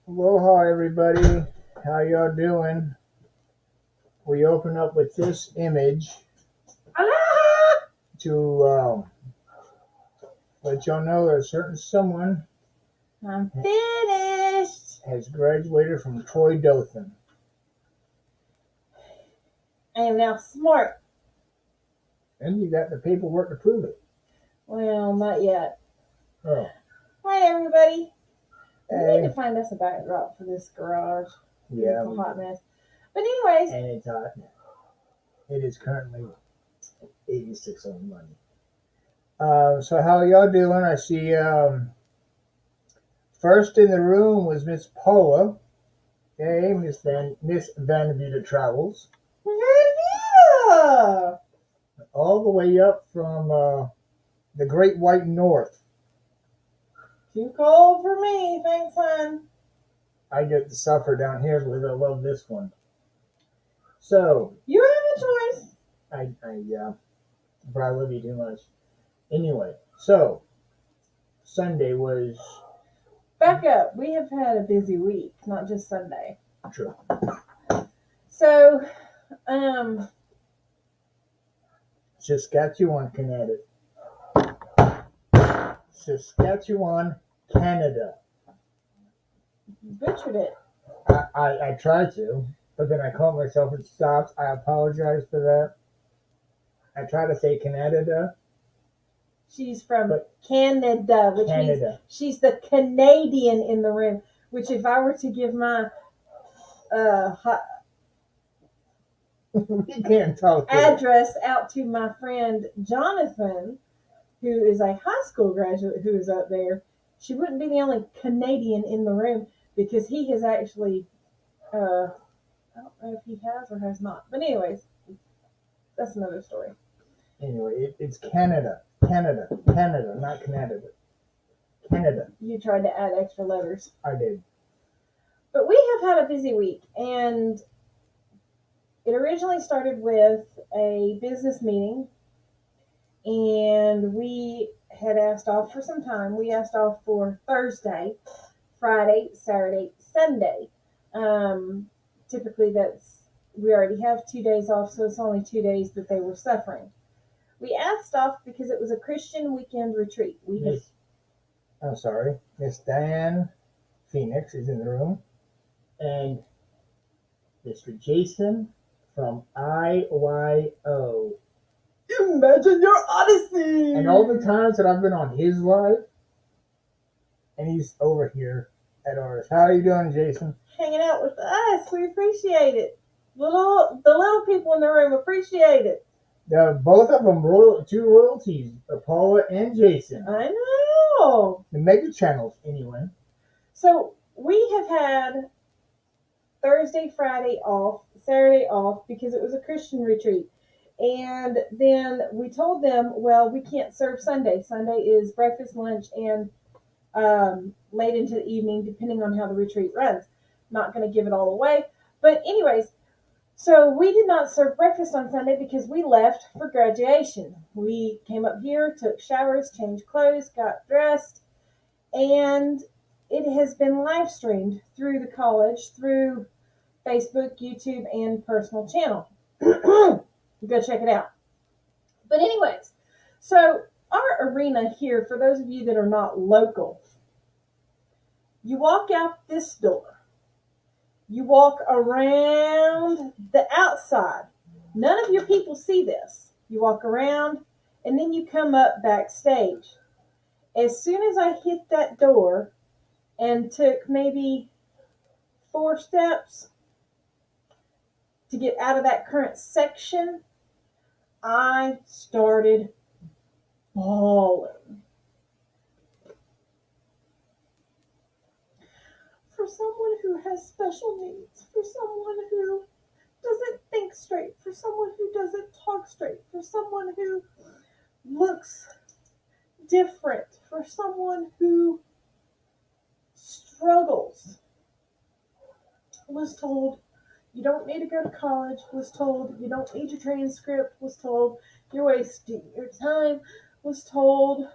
Aloha, everybody. How y'all doing? We open up with this image Aloha! to let y'all know that a certain someone I'm finished. has graduated from Troy Dothan. I am now smart. And you got the paperwork to prove it. Well, not yet. Oh, Hi, everybody. We need hey. to find us a backdrop for this garage. Yeah, It's a hot mess. But anyways, and it's hot. It is currently 86 on Monday. So how y'all doing? I see first in the room was Miss Paula. Hey, Miss Vanderbilt Travels. Vanita! All the way up from the Great White North. Too cold for me, thanks, hon. I get to suffer down here because I love this one. So You have a choice. but I love you too much. Anyway, so Sunday was Back up. We have had a busy week, not just Sunday. true. So, Saskatchewan, Canada. Saskatchewan, Canada. butchered it. I tried to, but then I caught myself and stopped. I apologize for that. I try to say Canada. She's from Canada, which means she's the Canadian in the room. Which, if I were to give my We can't talk address out to my friend Jonathan, who is a high school graduate who is up there, she wouldn't be the only Canadian in the room because he has actually, I don't know if he has or has not. But anyways, that's another story. Anyway, it's Canada, not Canada. Canada. You tried to add extra letters. I did. But we have had a busy week, and it originally started with a business meeting, and we had asked off for some time. We asked off for Thursday, Friday, Saturday, Sunday. Typically, we already have 2 days off, so it's only 2 days that they were suffering. We asked off because it was a Christian weekend retreat. Miss Diane Phoenix is in the room, and Mr. Jason from IYO. Imagine your odyssey! And all the times that I've been on his live, and he's over here at ours. How are you doing, Jason? Hanging out with us. We appreciate it. The little people in the room appreciate it. Both of them, two royalties, Paula and Jason. I know. The mega channels, anyway. So we have had Thursday, Friday off, Saturday off because it was a Christian retreat. And then we told them, well, we can't serve Sunday. Sunday is breakfast, lunch, and late into the evening, depending on how the retreat runs. Not going to give it all away. But anyways, so we did not serve breakfast on Sunday because we left for graduation. We came up here, took showers, changed clothes, got dressed, and it has been live streamed through the college, through Facebook, YouTube, and personal channel. Go check it out. But anyways, so our arena here, for those of you that are not local, you walk out this door. You walk around the outside. None of your people see this. You walk around, and then you come up backstage. As soon as I hit that door and took maybe 4 steps to get out of that current section, I started bawling. For someone who has special needs, for someone who doesn't think straight, for someone who doesn't talk straight, for someone who looks different, for someone who struggles. Was told you don't need to go to college, was told you don't need your transcript, was told you're wasting your time, was told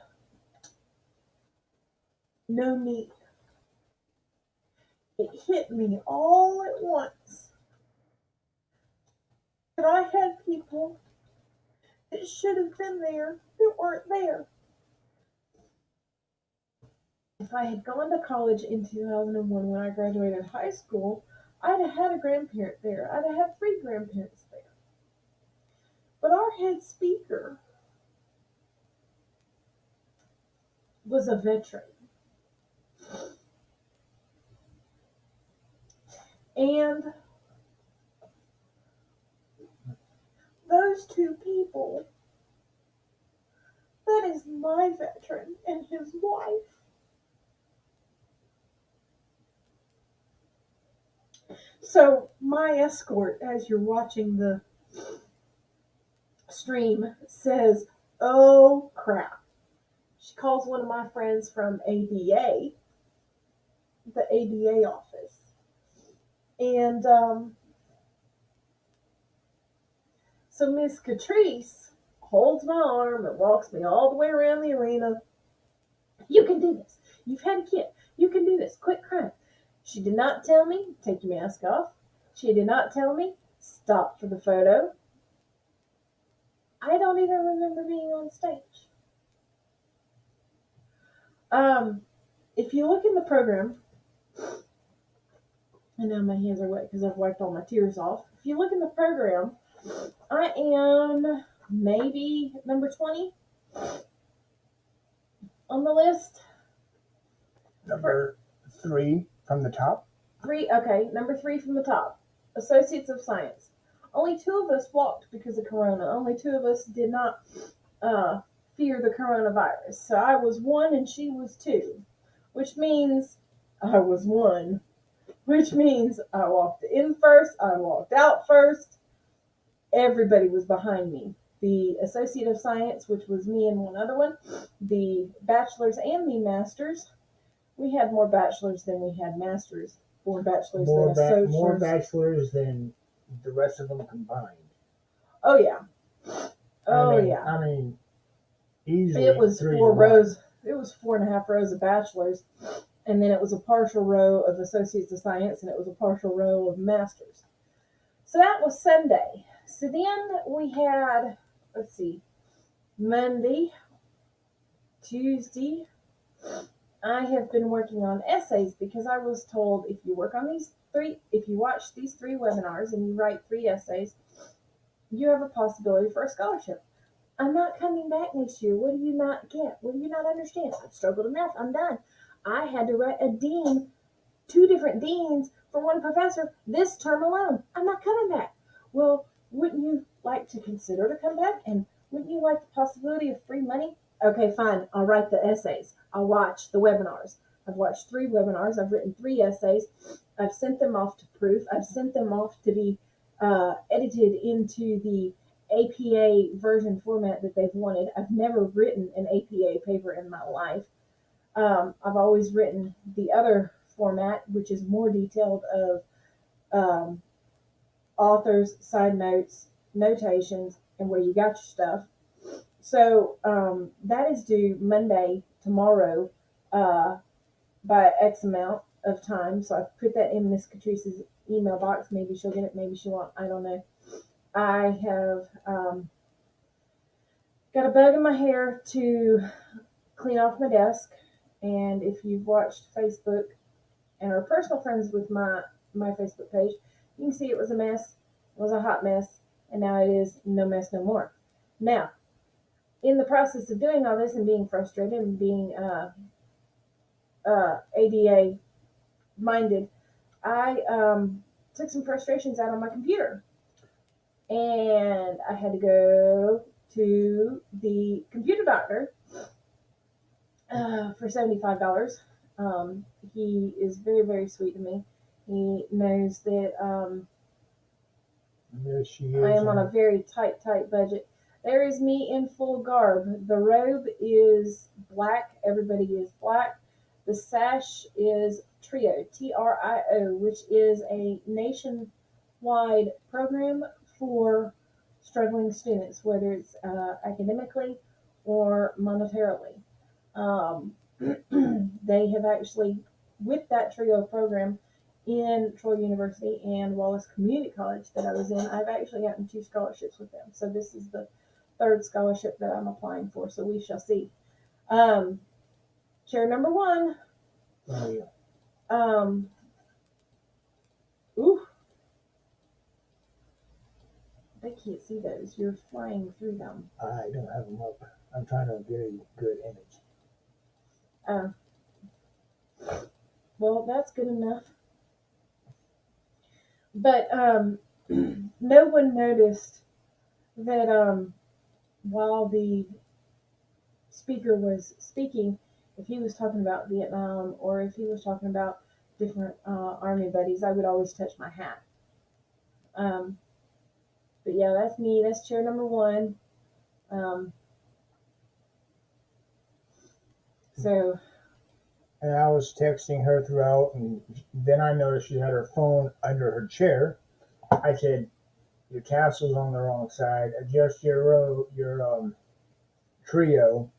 no need. it hit me all at once that I had people that should have been there that weren't there. If I had gone to college in 2001 when I graduated high school, I'd have had a grandparent there. I'd have had 3 grandparents there. But our head speaker was a veteran. And those 2 people, that is my veteran and his wife. So my escort, as you're watching the stream, says, "Oh crap." She calls one of my friends from ADA, the ADA office. And so Miss Catrice holds my arm and walks me all the way around the arena. "You can do this. You've had a kid. You can do this. Quit crying." She did not tell me, "Take your mask off." She did not tell me, "Stop for the photo." I don't even remember being on stage. If you look in the program, and now my hands are wet because I've wiped all my tears off. If you look in the program, I am maybe number 20 on the list. Number 3 from the top. Number 3 from the top. Associates of Science. Only 2 of us walked because of Corona. Only 2 of us did not fear the coronavirus. So I was 1 and she was 2, which means I was 1, which means I walked in first, I walked out first. Everybody was behind me. The Associate of Science, which was me and one other one, the bachelors and the masters. We had more bachelors than we had masters. More bachelors than associates. More bachelors than the rest of them combined. Oh yeah. I mean, easily. It was 4 rows. It was 4.5 rows of bachelors, and then it was a partial row of Associates of Science, and it was a partial row of masters. So that was Sunday. So then we had, Monday, Tuesday. I have been working on essays because I was told if you watch these 3 webinars and you write 3 essays, you have a possibility for a scholarship. I'm not coming back next year. What do you not get? What do you not understand? I've struggled enough. I'm done. I had to write 2 different deans for 1 professor this term alone. I'm not coming back. Well, wouldn't you like to consider to come back? And wouldn't you like the possibility of free money? Okay, fine. I'll write the essays. I'll watch the webinars. I've watched 3 webinars. I've written 3 essays. I've sent them off to proof. I've sent them off to be edited into the APA version format that they've wanted. I've never written an APA paper in my life. I've always written the other format, which is more detailed of authors, side notes, notations, and where you got your stuff. So that is due Monday, tomorrow, by X amount of time. So I've put that in Miss Catrice's email box. Maybe she'll get it, maybe she won't. I don't know. I have got a bug in my hair to clean off my desk. And if you've watched Facebook and are personal friends with my Facebook page, you can see it was a mess. It was a hot mess. And now it is no mess no more. Now, in the process of doing all this and being frustrated and being ADA minded, I took some frustrations out on my computer. And I had to go to the computer doctor for $75. He is very, very sweet to me. He knows that I am on a very tight budget. There is me in full garb. The robe is black. Everybody is black. The sash is TRIO, TRIO, which is a nationwide program for struggling students, whether it's academically or monetarily. They have actually, with that TRIO program, in Troy University and Wallace Community College that I was in, I've actually gotten 2 scholarships with them. So this is the 3rd scholarship that I'm applying for. So we shall see. Chair number 1. Oh, yeah. Ooh. They can't see those. You're flying through them. I don't have them up. I'm trying to get a good image. Well, that's good enough. But no one noticed that while the speaker was speaking, if he was talking about Vietnam or if he was talking about different Army buddies, I would always touch my hat. But yeah, that's me. That's chair number 1. So. And I was texting her throughout, and then I noticed she had her phone under her chair. I said, "Your tassel's on the wrong side. Adjust your trio."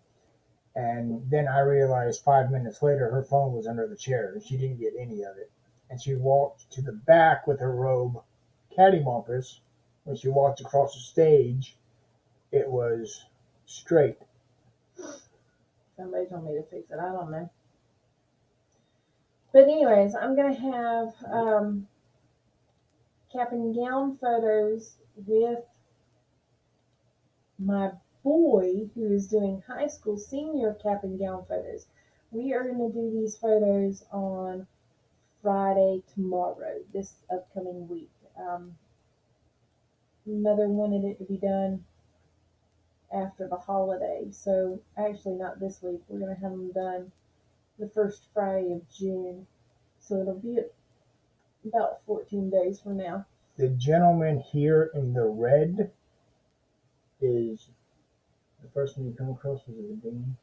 And then I realized 5 minutes later her phone was under the chair, and she didn't get any of it. And she walked to the back with her robe cattywampus. When she walked across the stage, it was straight. Somebody told me to fix it. I don't know. But anyways, I'm going to have cap and gown photos with my boy who is doing high school senior cap and gown photos. We are going to do these photos on Friday tomorrow, this upcoming week. Mother wanted it to be done after the holiday, so actually not this week. We're going to have them done the first Friday of June, so it'll be about 14 days from now. The gentleman here in the red is the first one you come across. Was it the Dean?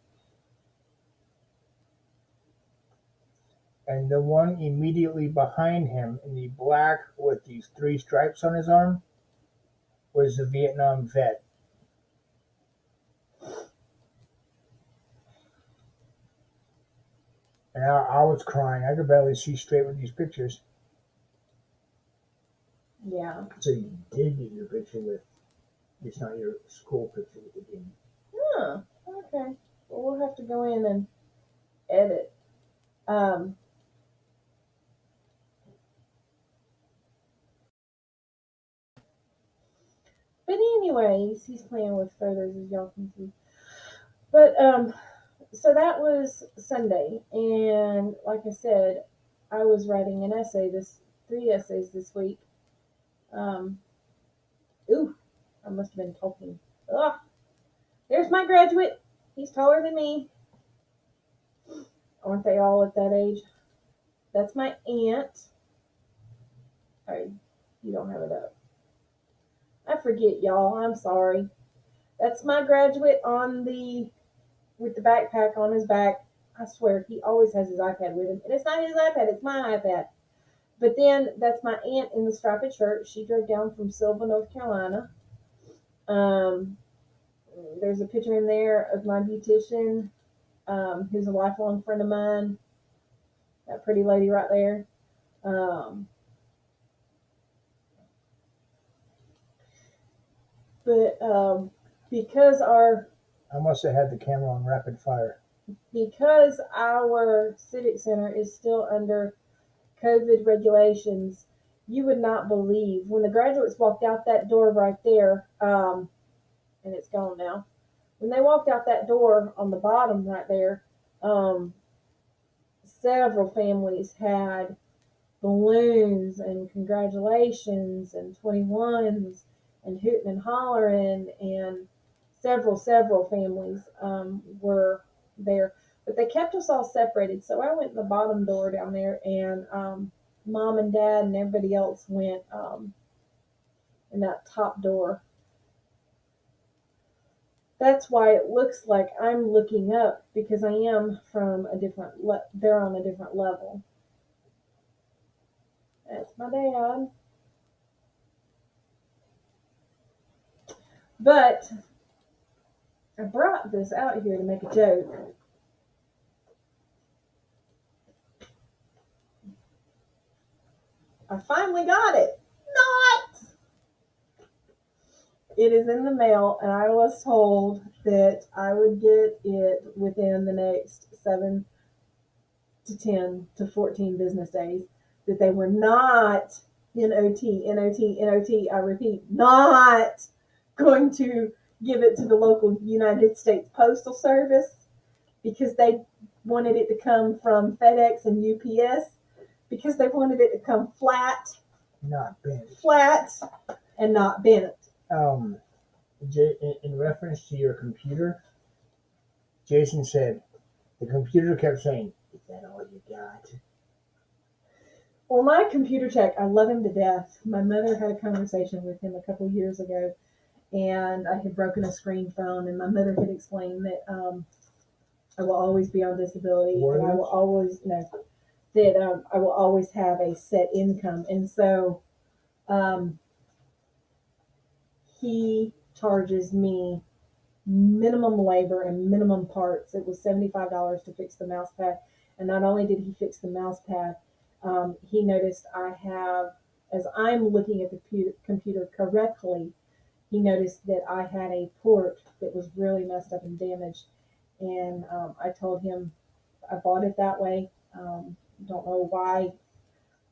And the one immediately behind him in the black with these 3 stripes on his arm was the Vietnam vet. And I was crying. I could barely see straight with these pictures. Yeah. So you did get your picture with, it's not your school picture with the Dean. Huh. Okay. Well, we'll have to go in and edit. But anyways, he's playing with photos as y'all can see. But so that was Sunday, and like I said, I was writing an essay 3 essays this week. Ooh, I must have been talking. Ugh. There's my graduate. He's taller than me. Aren't they all at that age? That's my aunt. Sorry, you don't have it up. I forget, y'all. I'm sorry. That's my graduate with the backpack on his back. I swear, he always has his iPad with him. And it's not his iPad, it's my iPad. But then that's my aunt in the striped shirt. She drove down from Sylva, North Carolina. There's a picture in there of my beautician, who's a lifelong friend of mine. That pretty lady right there. But because I must have had the camera on rapid fire. Because our civic center is still under COVID regulations, you would not believe when the graduates walked out that door right there, and it's gone now. When they walked out that door on the bottom right there, several families had balloons and congratulations and 21s and hooting and hollering, and several families were there. But they kept us all separated. So I went to the bottom door down there, and mom and dad and everybody else went in that top door. That's why it looks like I'm looking up, because I am from a different, they're on a different level. That's my dad. But I brought this out here to make a joke. I finally got it. Not. It is in the mail, and I was told that I would get it within the next 7 to 10 to 14 business days. That they were not NOT. I repeat, not going to give it to the local United States Postal Service because they wanted it to come from FedEx and UPS because they wanted it to come flat Not bent. and not bent. In reference to your computer, Jason said the computer kept saying, "Is that all you got?" Well, my computer tech, I love him to death. My mother had a conversation with him a couple years ago, and I had broken a screen phone, and my mother had explained that I will always be on disability, and I will always I will always have a set income, and so he charges me minimum labor and minimum parts. It was $75 to fix the mouse pad, and not only did he fix the mouse pad, he noticed I have, as I'm looking at the computer correctly, he noticed that I had a port that was really messed up and damaged, and I told him I bought it that way. Don't know why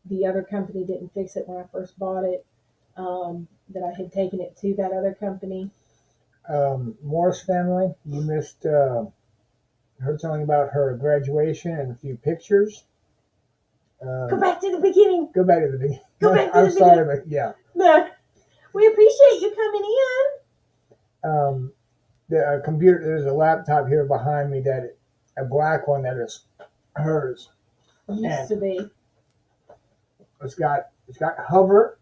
the other company didn't fix it when I first bought it. That I had taken it to that other company. Morris family, you missed her telling about her graduation and a few pictures. Go back to the beginning. Go back to the beginning. Go back to I'm the sorry, beginning. but yeah. No, we appreciate you coming in. The computer. There's a laptop here behind me a black one that is hers. Used to be. It's got hover.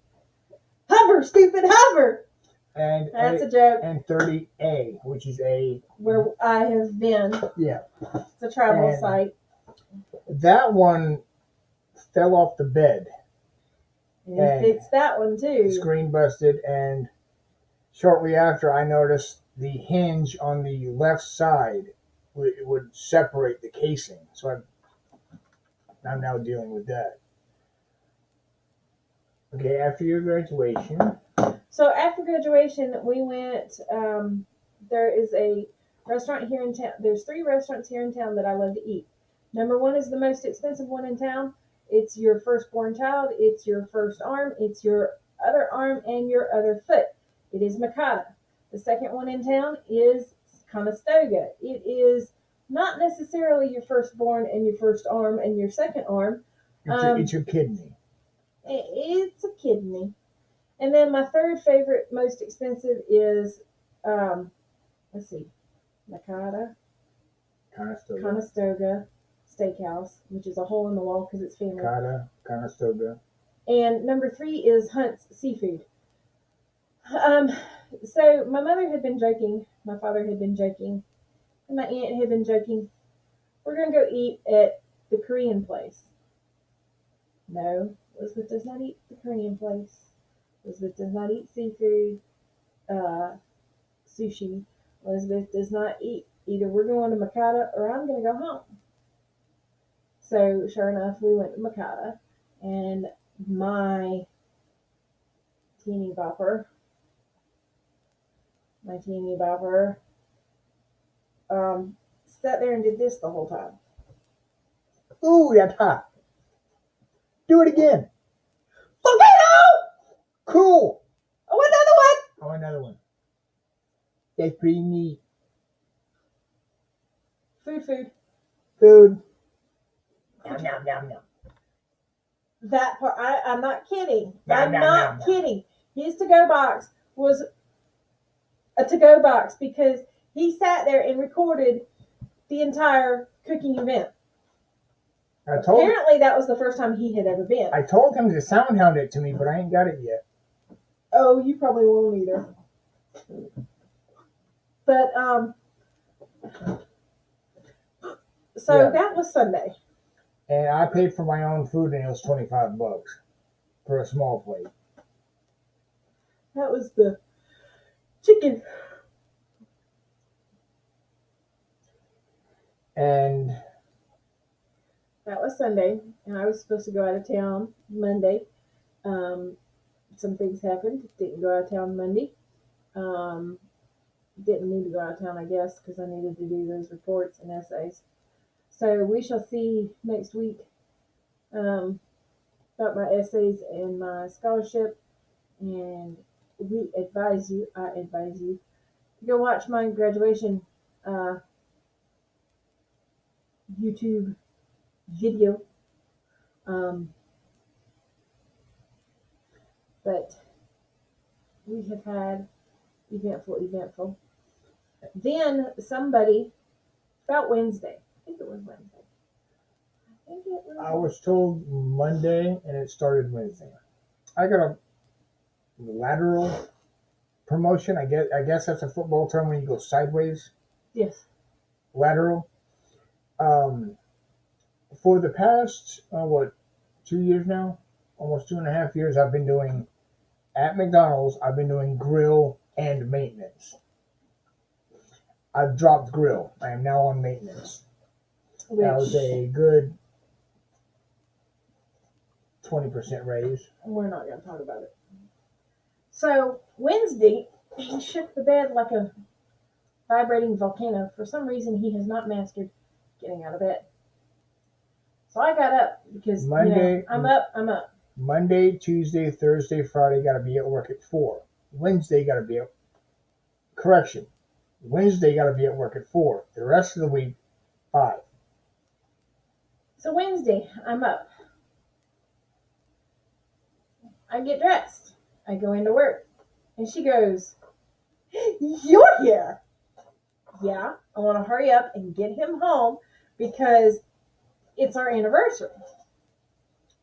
Hover, stupid hover. And that's a joke. And 30A, which is where I have been. Yeah. It's a travel site. That one fell off the bed. And fixed that one too. The screen busted, and shortly after, I noticed the hinge on the left side would separate the casing. So I'm now dealing with that. Okay, after your graduation. So after graduation, we went. There is a restaurant here in town. There's 3 restaurants here in town that I love to eat. Number 1 is the most expensive one in town. It's your firstborn child. It's your first arm. It's your other arm and your other foot. It is Mikada. The second one in town is Conestoga. It is not necessarily your firstborn and your first arm and your second arm. It's your kidney. It's a kidney. And then my third favorite, most expensive is, let's see, Mikada, Conestoga Steakhouse, which is a hole in the wall because it's family. Mikada, Conestoga. And number 3 is Hunt's Seafood. So my mother had been joking, my father had been joking, and my aunt had been joking. We're going to go eat at the Korean place. No, Elizabeth does not eat the Korean place. Elizabeth does not eat seafood, sushi. Elizabeth does not eat. Either we're going to Mikada or I'm going to go home. So sure enough, we went to Mikada, and my teeny bopper, sat there and did this the whole time. Ooh, that's hot. Do it again. Volcano! Cool. Oh, another one. That's pretty neat. Food. Nom, nom, nom, nom. That part, I'm not kidding. Nom, I'm nom, not nom, nom. kidding. His to-go box was a to-go box because he sat there and recorded the entire cooking event. Apparently, that was the first time he had ever been. I told him to soundhound it to me, but I ain't got it yet. Oh, you probably won't either. But, so that was Sunday. And I paid for my own food, and it was $25 for a small plate. That was the chicken. And that was Sunday, and I was supposed to go out of town Monday. Some things happened. Didn't go out of town Monday. Um, didn't need to go out of town, I guess, because I needed to do those reports and essays. So we shall see next week about my essays and my scholarship. And I advise you to go watch my graduation YouTube video. Um, but we have had eventful. Then somebody, about Wednesday, I think it was Wednesday. I was told Monday, and it started Wednesday. I got a lateral promotion. I guess that's a football term when you go sideways. Yes. Lateral. For the past 2 years now, almost 2.5 years, I've been doing at McDonald's. I've been doing grill and maintenance. I've dropped grill. I am now on maintenance. That was a good 20% raise. We're not going to talk about it. So Wednesday, he shook the bed like a vibrating volcano. For some reason, he has not mastered getting out of bed. So I got up because Monday, I'm up. Monday, Tuesday, Thursday, Friday, got to be at work at 4. Wednesday, got to be at correction. Wednesday, got to be at work at 4. The rest of the week, 5. So Wednesday, I'm up. I get dressed. I go into work. And she goes, "You're here." Yeah, I want to hurry up and get him home because it's our anniversary.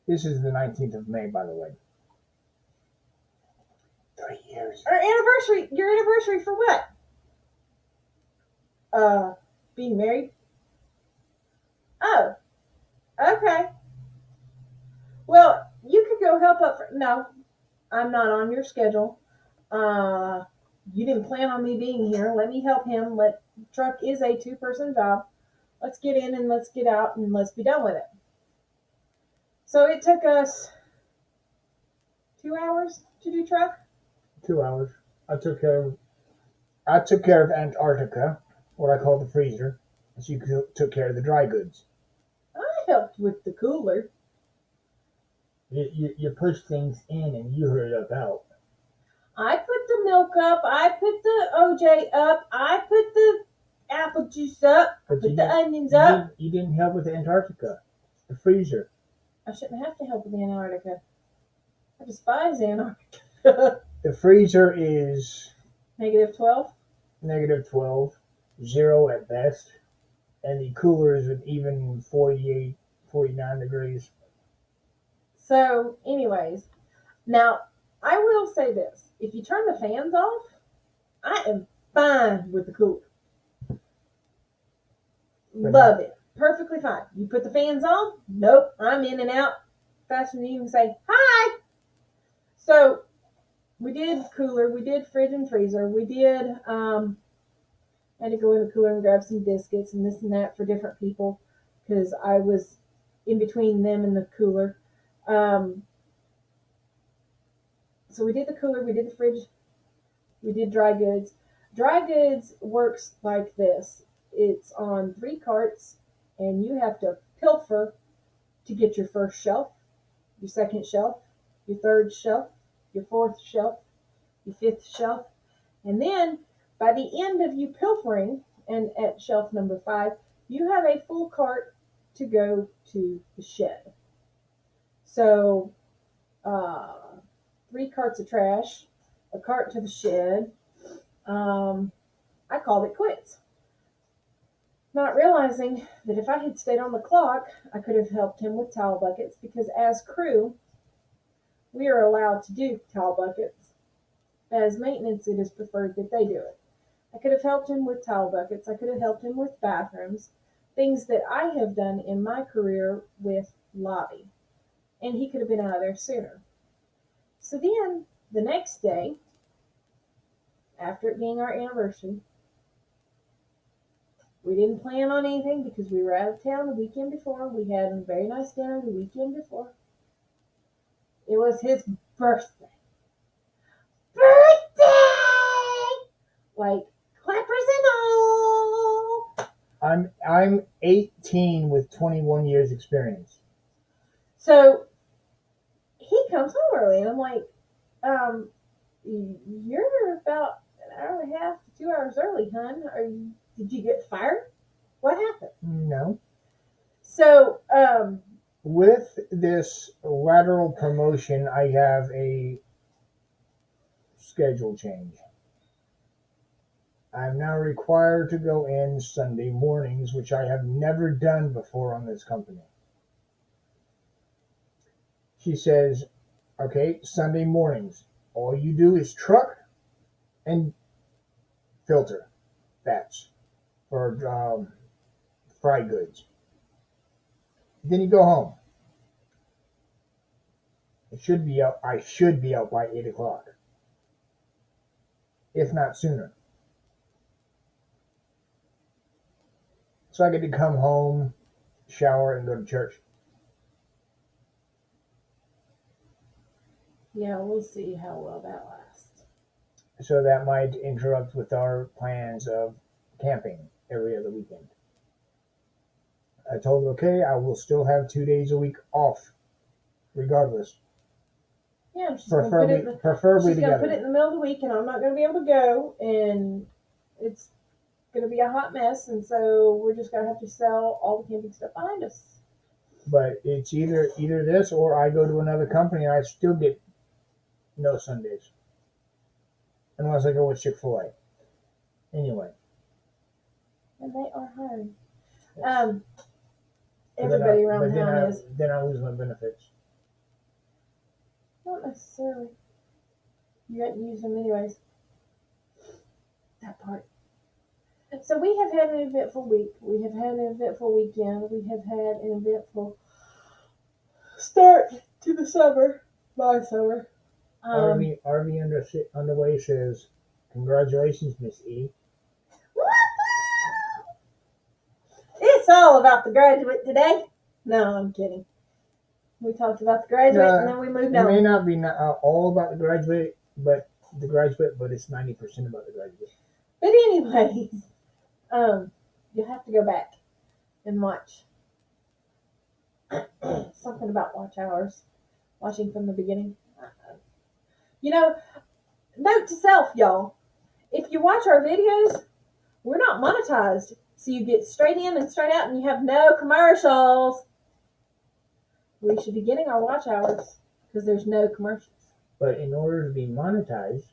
This is the 19th of May, by the way. 3 years. Our anniversary. Your anniversary for what? Being married. Oh, okay. Well, you could go help up. No, I'm not on your schedule. You didn't plan on me being here. Let me help him. Truck is a 2-person job. Let's get in and let's get out and let's be done with it. So it took us 2 hours to do truck. 2 hours. I took care of Antarctica, what I call the freezer. And she took care of the dry goods. I helped with the cooler. You push things in and you hurry up out. I put the milk up. I put the OJ up. I put the apple juice up. I put the onions up. You didn't help with the Antarctica, the freezer. I shouldn't have to help with the Antarctica. I despise Antarctica. The freezer is -12. -12, 0 at best, and the cooler is at even 48, 49 degrees. So, anyways, now I will say this: if you turn the fans off, I am fine with the cooler. Love it. Perfectly fine. You put the fans on? Nope. I'm in and out faster than you can say hi. So we did cooler, we did fridge and freezer, we did I had to go in the cooler and grab some biscuits and this and that for different people because I was in between them and the cooler. So we did the cooler, we did the fridge, we did dry goods. Dry goods works like this. It's on 3 carts, and you have to pilfer to get your first shelf, your second shelf, your third shelf, your fourth shelf, your fifth shelf. And then by the end of you pilfering, and at shelf number 5, you have a full cart to go to the shed. So 3 carts of trash, a cart to the shed. I called it quits. Not realizing that if I had stayed on the clock, I could have helped him with towel buckets because as crew, we are allowed to do towel buckets. As maintenance, it is preferred that they do it. I could have helped him with towel buckets. I could have helped him with bathrooms, things that I have done in my career with lobby. And he could have been out of there sooner. So then, the next day, after it being our anniversary, we didn't plan on anything because we were out of town the weekend before. We had a very nice dinner the weekend before. It was his birthday. Birthday! Like, clappers and all. I'm 18 with 21 years experience. So he comes home early, and I'm like, you're about an hour and a half to 2 hours early, hon. Did you get fired? What happened? No. So, With this lateral promotion, I have a schedule change. I'm now required to go in Sunday mornings, which I have never done before on this company. She says, okay, Sunday mornings, all you do is truck and filter batch for fried goods. Then you go home. I should be out by 8 o'clock, if not sooner. So I get to come home, shower, and go to church. yeah, we'll see how well that lasts. So that might interrupt with our plans of camping every other weekend. I told her, okay, I will still have 2 days a week off, regardless. Yeah, she's gonna put it in Preferably she's gonna together. put it in the middle of the week, and I'm not gonna be able to go, and it's gonna be a hot mess, and so we're just gonna have to sell all the camping stuff behind us. But it's either this or I go to another company and I still get no Sundays. Unless I go with Chick-fil-A. Anyway. And they are hiring. Yes. Everybody around town is. Then I lose my benefits. Not necessarily. You got to use them anyways. That part. So we have had an eventful week. We have had an eventful weekend. We have had an eventful start to the summer. My summer. RV Underway says, congratulations, Miss E. It's all about the graduate today. No, I'm kidding. We talked about the graduate and then we moved It on. may not be all about the graduate, but it's 90% about the graduate. But anyways, you'll have to go back and watch. Something about watch hours. Watching from the beginning. You know, note to self, y'all. If you watch our videos, we're not monetized. So you get straight in and straight out and you have no commercials. We should be getting our watch hours because there's no commercials. But in order to be monetized,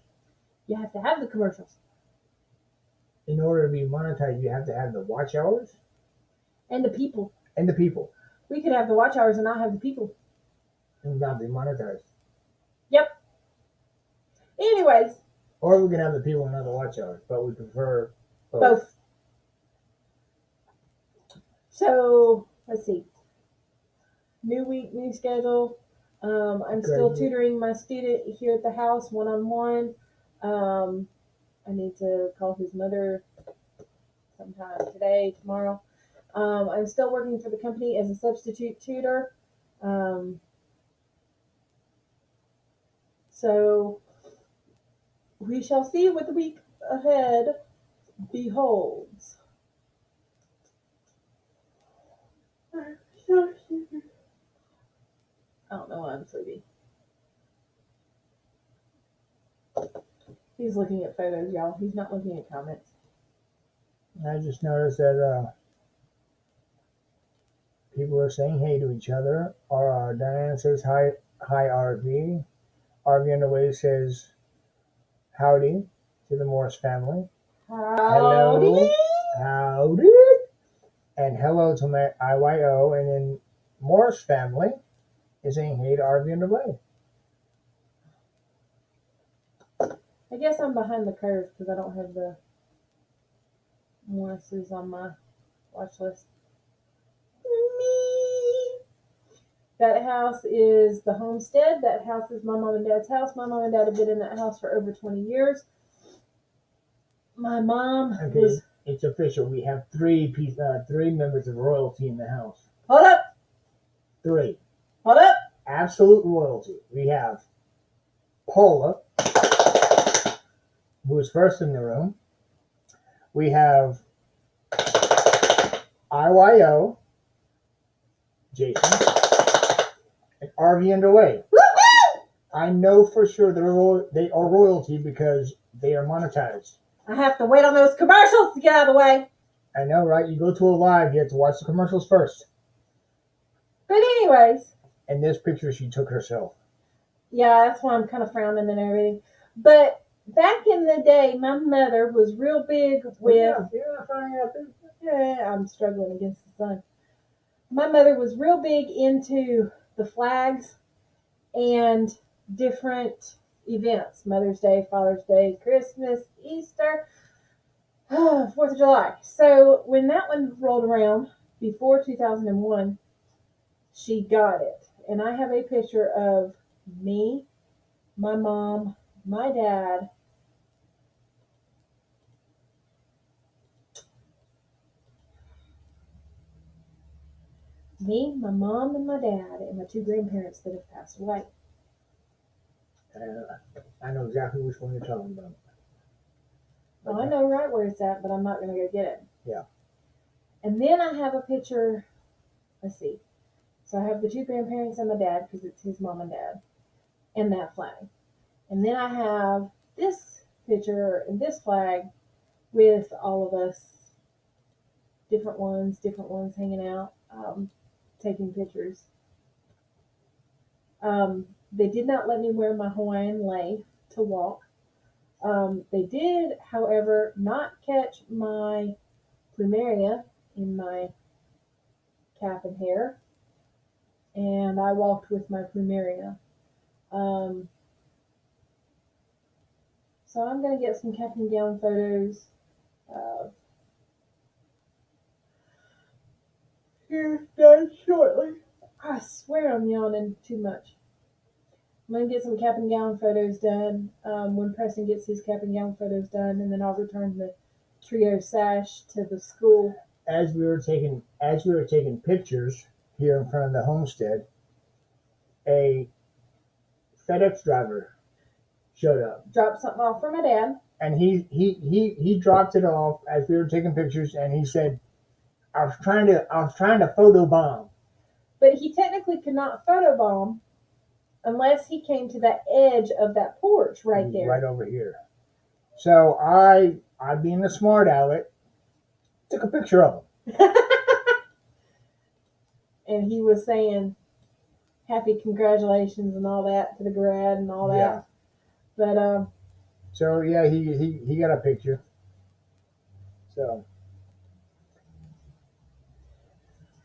you have to have the commercials. In order to be monetized, you have to have the watch hours and the people. And the people. We could have the watch hours and not have the people. And not be monetized. Yep. Anyways. Or we can have the people and not the watch hours, but we prefer both. So, let's see. New week, new schedule. I'm still tutoring my student here at the house one-on-one. I need to call his mother sometime today, tomorrow. I'm still working for the company as a substitute tutor. So we shall see what the week ahead beholds. I'm so sleepy. I don't know why I'm sleepy. He's looking at photos, y'all. He's not looking at comments. I just noticed that people are saying hey to each other. Diane says hi RV. RV Underway says howdy to the Morris family. Howdy. Howdy. And hello to my IYO. And then Morris family is saying hey to RV Underway. I guess I'm behind the curve because I don't have the Morrises on my watch list. Me. That house is the homestead. That house is my mom and dad's house. My mom and dad have been in that house for over 20 years. My mom was... It's official. We have three members of royalty in the house. Hold up. 3. Hold up. absolute royalty. We have Paula, who was first in the room. We have IYO, Jason, and RV Underway. I know for sure they are royalty because they are monetized. I have to wait on those commercials to get out of the way. I know, right? You go to a live, you have to watch the commercials first. But anyways. And this picture she took herself. Yeah, that's why I'm kind of frowning and everything. But back in the day, my mother was real big with... I'm struggling against the sun. My mother was real big into the flags and different events. Mother's Day, Father's Day, Christmas, Easter, 4th of July. So when that one rolled around, before 2001, she got it. And I have a picture of me, my mom, my dad, my mom, and my dad, and my 2 grandparents that have passed away. I know exactly which one you're talking about. Well, I know right where it's at, but I'm not going to go get it. Yeah. And then I have a picture, let's see. So I have the 2 grandparents and my dad, because it's his mom and dad, and that flag. And then I have this picture and this flag with all of us, different ones hanging out, taking pictures. They did not let me wear my Hawaiian lei to walk. They did, however, not catch my plumeria in my cap and hair, and I walked with my plumeria. So I'm going to get some cap and gown photos here done shortly. I swear I'm yawning too much. I'm going to get some cap and gown photos done when Preston gets his cap and gown photos done, and then I'll return the trio sash to the school. As we were taking pictures here in front of the homestead, a FedEx driver showed up. Dropped something off for my dad. And he dropped it off as we were taking pictures, and he said, I was trying to photobomb. But he technically could not photobomb unless he came to that edge of that porch right there. Right over here. So I being a smart aleck, took a picture of him. And he was saying happy congratulations and all that to the grad and all that. Yeah. But so yeah, he got a picture. So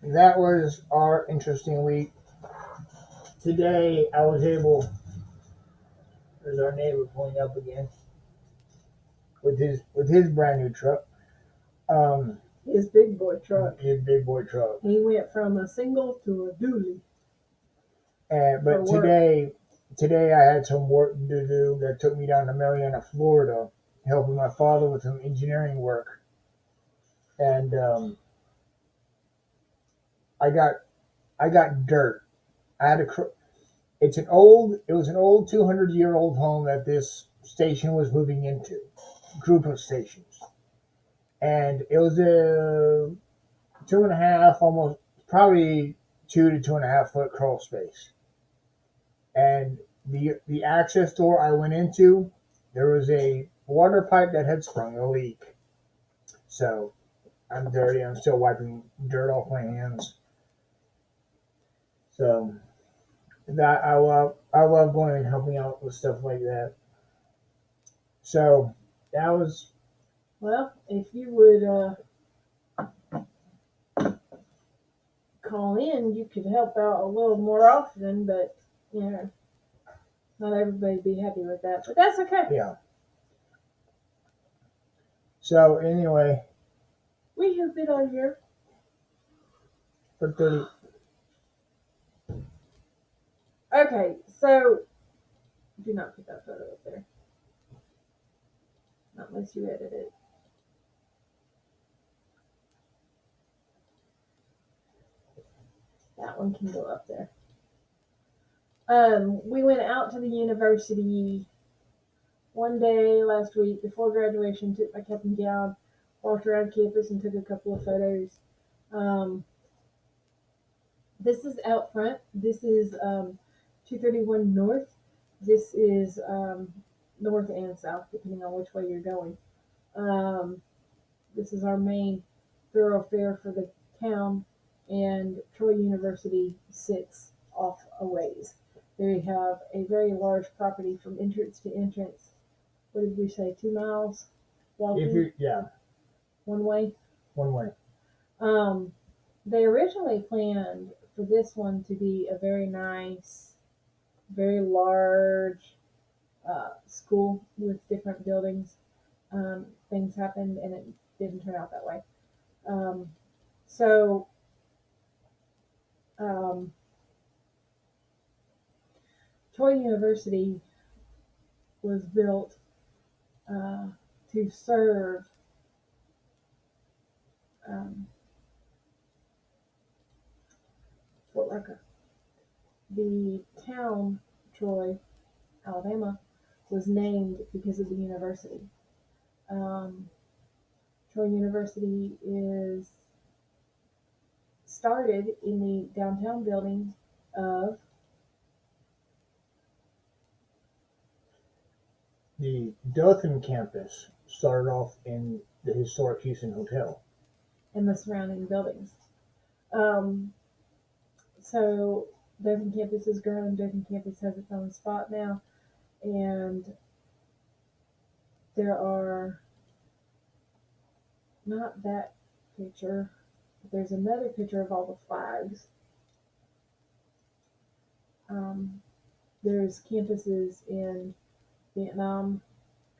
that was our interesting week. Today I was able, there's our neighbor pulling up again with his brand new truck. His big boy truck. His big boy truck. He went from a single to a dually. But today I had some work to do that took me down to Marianna, Florida, helping my father with some engineering work. And I got dirt. It was an old 200-year-old home that this station was moving into, group of stations. And it was a 2.5, almost probably 2 to 2.5 foot crawl space. And the access door I went into, there was a water pipe that had sprung a leak. So I'm dirty. I'm still wiping dirt off my hands. So that I love going and helping out with stuff like that. So that was. Well, if you would call in, you could help out a little more often, but you know, not everybody be happy with that. But that's okay. Yeah. So anyway, we have been on here for 30. Okay, so do not put that photo up there. Not unless you edit it. That one can go up there. We went out to the university one day last week before graduation, took my cap and gown, walked around campus and took a couple of photos. Um, this is out front. This is 231 North. This is north and south, depending on which way you're going. Um, this is our main thoroughfare for the town, and Troy University sits off a ways. They have a very large property from entrance to entrance. What did we say? 2 miles walking one way. One way. They originally planned for this one to be a very nice, very large school with different buildings. Things happened and it didn't turn out that way. So Troy University was built to serve Fort Rucker. The town, Troy, Alabama, was named because of the university. Troy University is started in the downtown building of the Dothan campus. Started off in the historic Houston Hotel and the surrounding buildings. So Dothan campus has grown. Dothan campus has its own spot now, and there are not that picture, but there's another picture of all the flags. There's campuses in Vietnam,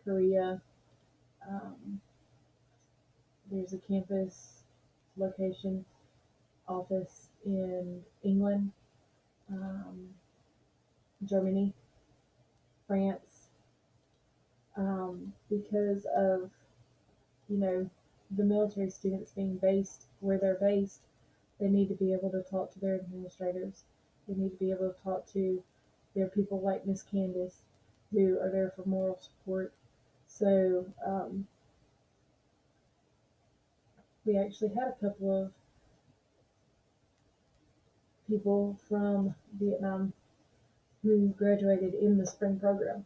Korea. There's a campus location office in England, Germany, France, because of, the military students being based where they're based. They need to be able to talk to their administrators. They need to be able to talk to their people like Miss Candace, who are there for moral support. So we actually had a couple of people from Vietnam who graduated in the spring program.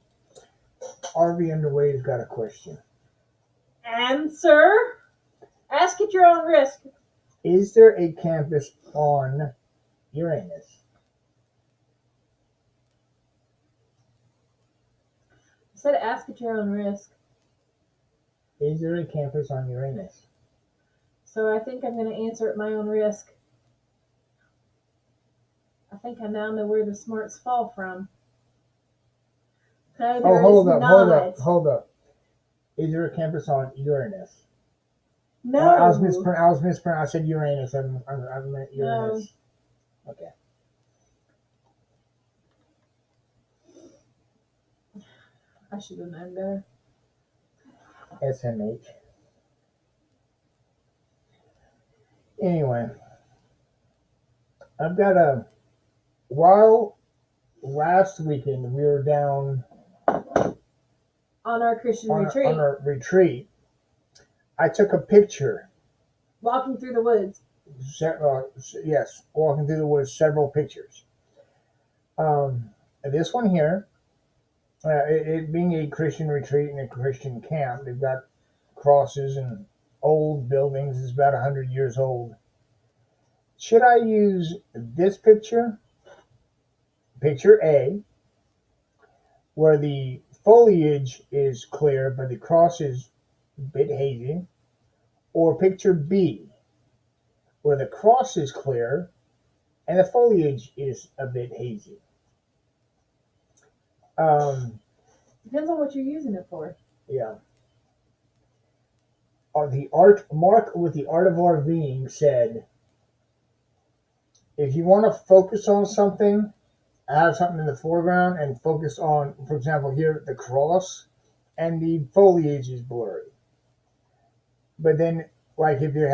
RV Underway's got a question. Answer. Ask at your own risk. Is there a campus on Uranus? I said ask at your own risk. Is there a campus on Uranus? So I think I'm going to answer at my own risk. I think I now know where the smarts fall from. No, hold up. Is there a campus on Uranus? No. I was mispronouncing. I said Uranus. I meant Uranus. No. Okay. I should have known better. SMH. Anyway, I've got while last weekend we were down on our Christian retreat. On our retreat, I took a picture. Walking through the woods. Yes, walking through the woods, several pictures. This one here, it being a Christian retreat and a Christian camp, they've got crosses and old buildings. It's about 100 years old. Should I use this picture, picture A, where the foliage is clear but the cross is a bit hazy, or picture B, where the cross is clear and the foliage is a bit hazy? Depends on what you're using it for. Yeah. Mark with the Art of RVing said, if you want to focus on something, have something in the foreground and focus on, for example, here the cross and the foliage is blurry. But then, like if you're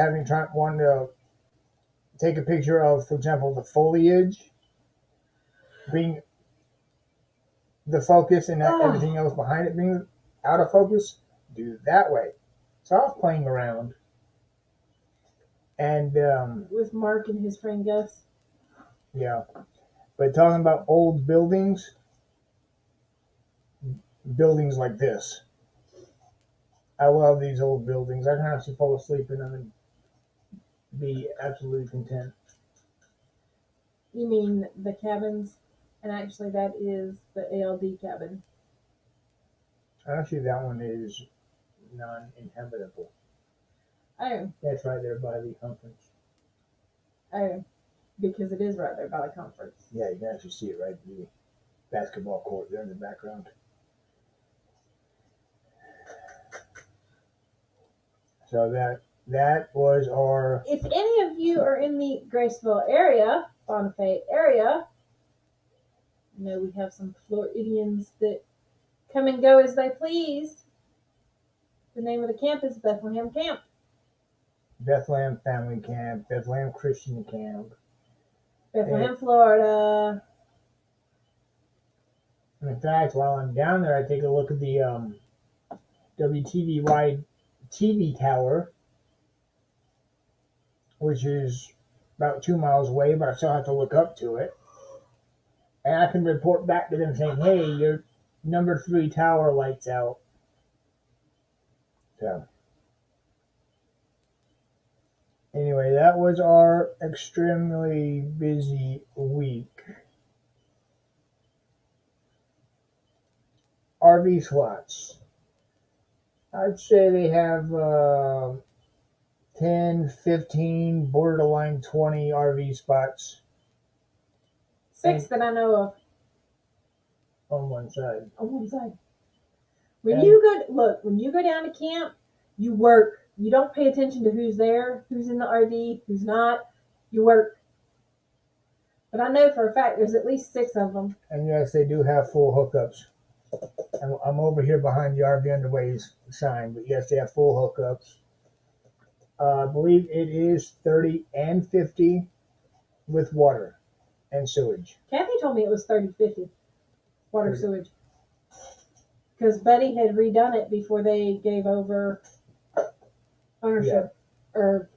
wanting to take a picture of, for example, the foliage being the focus and Oh. everything else behind it being out of focus, do it that way. So I was playing around, and With Mark and his friend Gus. yeah. But talking about old buildings like this, I love these old buildings. I can actually fall asleep in them and be absolutely content. You mean the cabins? And actually, that is the ALD cabin. Actually, that one is non-inhabitable. Oh, That's right there by the conference. oh, because it is right there by the conference. Yeah, you can actually see it right the basketball court there in the background. So that was our. If any of you are in the Graceville area, Bonifay area, you know we have some Floridians that come and go as they please. The name of the camp is Bethlehem Camp. Bethlehem Family Camp, Bethlehem Christian Camp. Bethlehem, Florida. And in fact, while I'm down there, I take a look at the WTVY TV tower, which is about 2 miles away, but I still have to look up to it. And I can report back to them saying, hey, your number 3 tower lights out. So, anyway, that was our extremely busy week. RV slots. I'd say they have 10, 15, borderline 20 RV spots 6 that I know of on one side. on one side. When you go down to camp, you work. You don't pay attention to who's there, who's in the RV, who's not. You work. But I know for a fact there's at least 6 of them. And yes, they do have full hookups. I'm over here behind the RV Underways sign, but yes, they have full hookups. I believe it is 30 and 50 with water and sewage. Kathy told me it was 30-50 water 30. sewage. Because Buddy had redone it before they gave over ownership or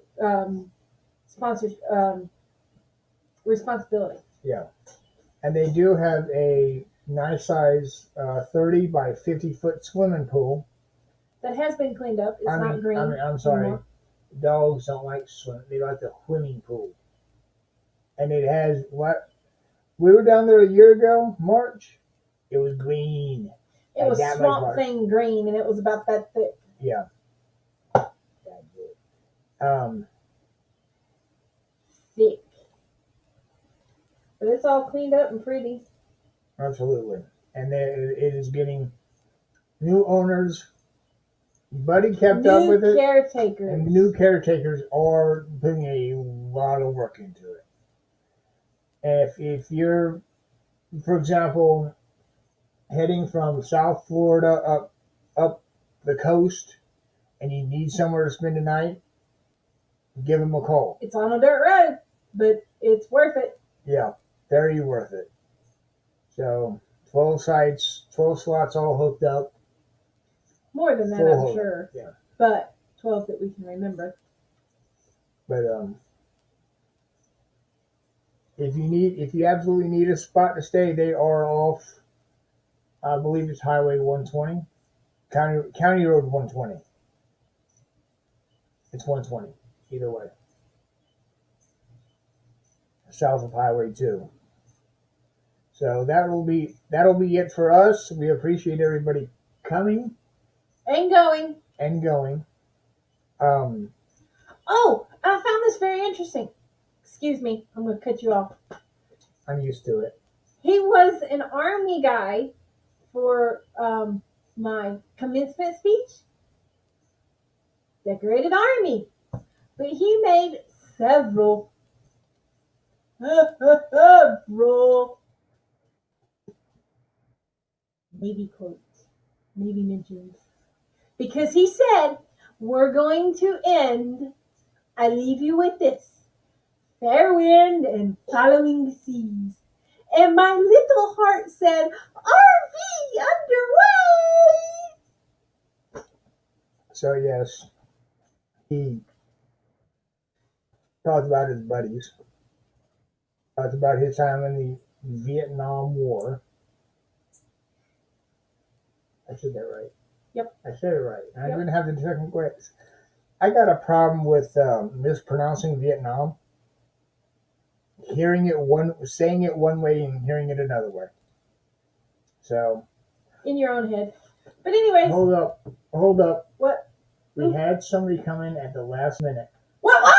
sponsors responsibility. Yeah. And they do have a nice size 30 by 50 foot swimming pool. That has been cleaned up. It's not green. I'm sorry. anymore. Dogs don't like to swim. They like the swimming pool. And it has what? We were down there a year ago, March. It was green. It was That Swamp much Thing green, and it was about that thick. Yeah. Thick. But it's all cleaned up and pretty. Absolutely. And it is getting new owners. Buddy kept up with it. Caretakers. And new caretakers are putting a lot of work into it. And if you're, for example, heading from South Florida up the coast and you need somewhere to spend the night, give them a call. It's on a dirt road, but it's worth it. Yeah, very worth it. So 12 sites, 12 slots all hooked up. More than that, Full I'm sure. Yeah. But 12 that we can remember. But if you absolutely need a spot to stay, they are off. I believe it's Highway 120, County Road 120. It's 120 either way. South of Highway 2. So that'll be it for us. We appreciate everybody coming And going. and going. Oh, I found this very interesting. Excuse me, I'm going to cut you off. I'm used to it. He was an Army guy for my commencement speech. Decorated Army. But he made several Navy quotes, Navy mentions. Because he said, we're going to end, I leave you with this, fair wind and following seas. And my little heart said, RV underway! So yes, he talked about his buddies. Talked about his time in the Vietnam War. I said that right. Yep. I said it right. I Yep. didn't have the technical ways. I got a problem with mispronouncing Vietnam. Saying it one way and hearing it another way. So. In your own head. But anyways. Hold up. What? We had somebody come in at the last minute. What?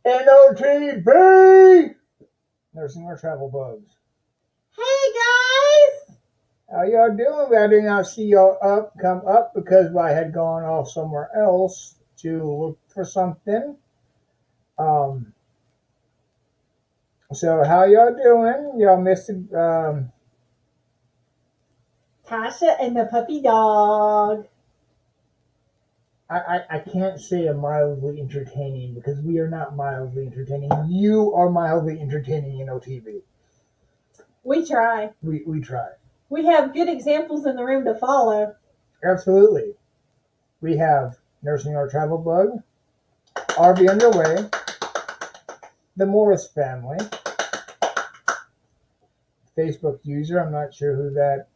NOTB! Nursing Our Travel Bugs. Hey guys! How y'all doing? I did not see y'all come up because I had gone off somewhere else to look for something. So how y'all doing? Y'all missed it. Tasha and the puppy dog. I can't say a mildly entertaining because we are not mildly entertaining. You are mildly entertaining in OTV. We try. We try. We have good examples in the room to follow. Absolutely. We have Nursing Our Travel Bug, RV Underway, the Morris Family, Facebook user. I'm not sure who that.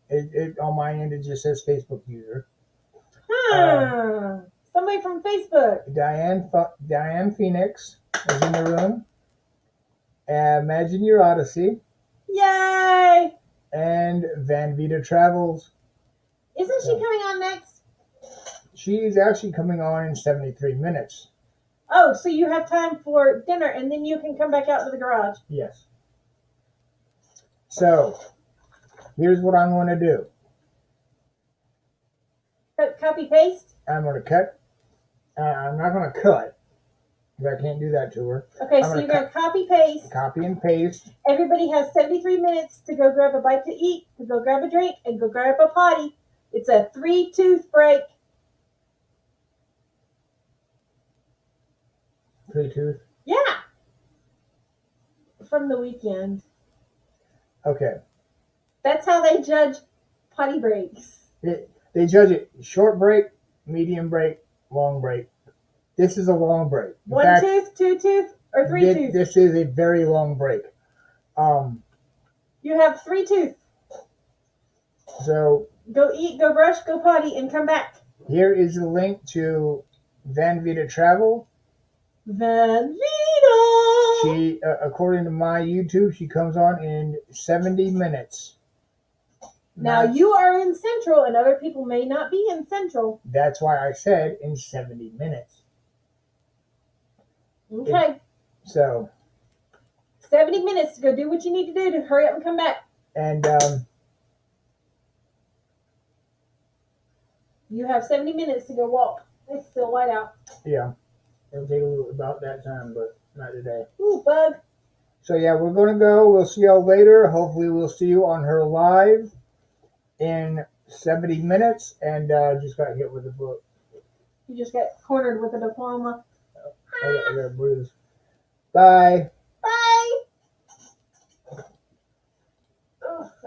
On my end, it just says Facebook user. Somebody from Facebook. Diane Phoenix is in the room. Imagine Your Odyssey. Yay! And Van Vita Travels. Isn't she coming on next? She's actually coming on in 73 minutes. Oh, so you have time for dinner and then you can come back out to the garage. Yes. So, here's what I'm going to do. Copy paste? I'm going to cut. I'm not going to cut, because I can't do that to her. Okay, so you're going to copy paste. Copy and paste. Everybody has 73 minutes to go grab a bite to eat, to go grab a drink, and go grab a potty. It's a 3-tooth break. 3 tooth? Yeah. From the weekend. Okay. That's how they judge potty breaks. They judge it short break, medium break, long break. This is a long break. In 1 fact, tooth, 2 tooth, or 3 tooth? This is a very long break. You have 3 tooth. So go eat, go brush, go potty, and come back. Here is the link to Van Vita Travel. Van Vita! She, according to my YouTube, she comes on in 70 minutes. Now you are in Central, and other people may not be in Central. That's why I said in 70 minutes. Okay. So 70 minutes to go do what you need to do to hurry up and come back. And you have 70 minutes to go walk. It's still light out. Yeah. It'll take a little about that time, but not today. Ooh, bug. So yeah, we're gonna go. We'll see y'all later. Hopefully we'll see you on her live in 70 minutes. And just got hit with a book. You just got cornered with a diploma. I got a bruise. Bye.